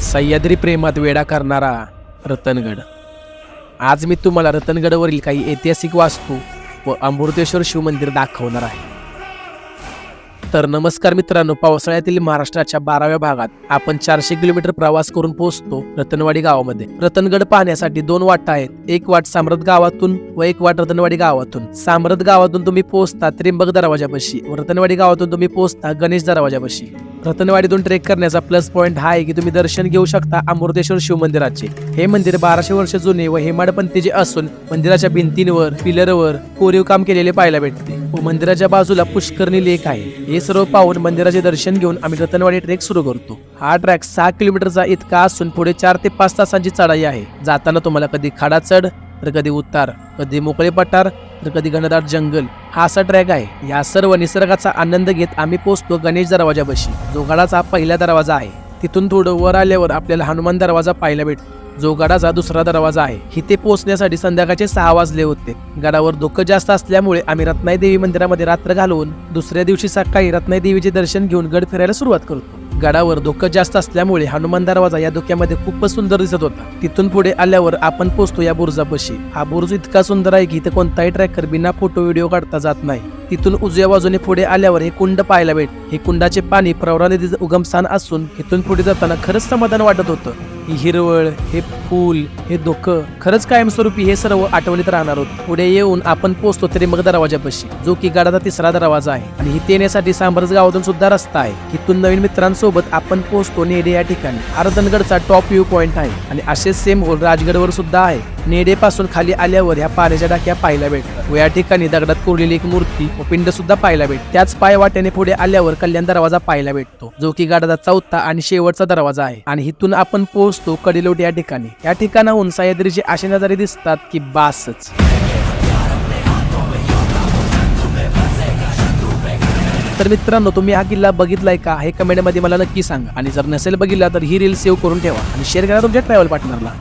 सह्याद्री प्रेमात वेडा करणारा रतनगड. आज मी तुम्हाला रतनगडवरील काही ऐतिहासिक वास्तू व अमृतेश्वर शिवमंदिर दाखवणार आहे. तर नमस्कार मित्रांनो, पावसाळ्यातील महाराष्ट्राच्या 12व्या भागात आपण 400 किलोमीटर प्रवास करून पोहोचतो रतनवाडी गावामध्ये. रतनगड पाहण्यासाठी 2 वाटा आहेत. एक वाट साम्रत गावातून व एक वाट रतनवाडी गावातून. साम्रत गावातून तुम्ही पोहोचता त्र्यंबक दरवाजापाशी व रतनवाडी गावातून तुम्ही पोहोचता गणेश दरवाजापाशी. रतनवाडीतून ट्रेक करण्याचा प्लस पॉइंट हा आहे की तुम्ही दर्शन घेऊ शकता अमृतेश्वर शिवमंदिराचे. हे मंदिर 1200 वर्ष जुने व हेमाडपंथीचे असून मंदिराच्या भिंतींवर पिलरवर कोरीव काम केलेले पाहायला भेटते व मंदिराच्या बाजूला पुष्करणी लेक आहे. हे सर्व पाहून मंदिराचे दर्शन घेऊन आम्ही रतनवाडी ट्रेक सुरू करतो. हा ट्रॅक 6 किलोमीटरचा इतका असून पुढे 4 ते 5 तासांची चढाई आहे. जाताना तुम्हाला कधी खाडा चढ तर कधी उतार, कधी मोकळे पठार तर कधी घनदाट जंगल, हा असा ट्रॅक आहे. या सर्व निसर्गाचा आनंद घेत आम्ही पोहोचतो गणेश दरवाजापाशी, जो गडाचा पहिला दरवाजा आहे. तिथून थोडं वर आल्यावर आपल्याला हनुमान दरवाजा पाहायला भेटतो, जो गडाचा दुसरा दरवाजा आहे. इथे पोहोचण्यासाठी संध्याकाळचे 6 वाजले होते. गडावर धुकं जास्त असल्यामुळे आम्ही रत्नाई देवी मंदिरामध्ये रात्र घालवून दुसऱ्या दिवशी सकाळी रत्नाई देवीचे दर्शन घेऊन गड फिरायला सुरुवात करतो. गडावर धुकं जास्त असल्यामुळे हनुमान दरवाजा या धुक्यामध्ये खूपच सुंदर दिसत होता. तिथून पुढे आल्यावर आपण पोहोचतो या बुरुजापाशी. हा बुरुज इतका सुंदर आहे की इथे कोणताही ट्रॅकर बिना फोटो व्हिडिओ काढता जात नाही. तिथून उजव्या बाजूने पुढे आल्यावर हे कुंड पाहायला भेट. हे कुंडाचे पाणी प्रवरा नदीचं उगमस्थान असून इथून पुढे जाताना खरंच समाधान वाटत होतं. ही हिरवळ, हे फूल, हे धुकं खरंच कायमस्वरूपी हे सर्व आठवणीत राहणार होतं. पुढे येऊन आपण पोहोचतो त्र्यंबक दरवाजापाशी, जो की गडाचा तिसरा दरवाजा आहे आणि इथे येण्यासाठी सांबरज गावातून सुद्धा रस्ता आहे. इथून नवीन मित्रांसोबत आपण पोहोचतो नेडे या ठिकाणी. हा रतनगडचा टॉप व्ह्यू पॉइंट आहे आणि असे सेम होल राजगडवर सुद्धा आहे. नेडे पासून खाली आल्यावर ह्या पाण्याच्या टाक्या पाहायला भेटतात व या ठिकाणी दगडात कोरलेली एक मूर्ती व पिंड सुद्धा पाहायला भेटते. त्याच पायवाट्याने पुढे आल्यावर कल्याण दरवाजा पाहायला भेटतो, जो की गडाचा चौथा आणि शेवटचा दरवाजा आहे. आणि इथून आपण पोहोचतो कडेलोट या ठिकाणी. या ठिकाणाहून सह्याद्रीचे असे नजारे दिसतात की बासच. तर मित्रांनो, तुम्ही हा किल्ला बघितलाय का हे कमेंटमध्ये मला नक्की सांगा आणि जर नसेल बघितला तर ही रील सेव्ह करून ठेवा आणि शेअर करा तुमच्या ट्रॅव्हल पार्टनरला.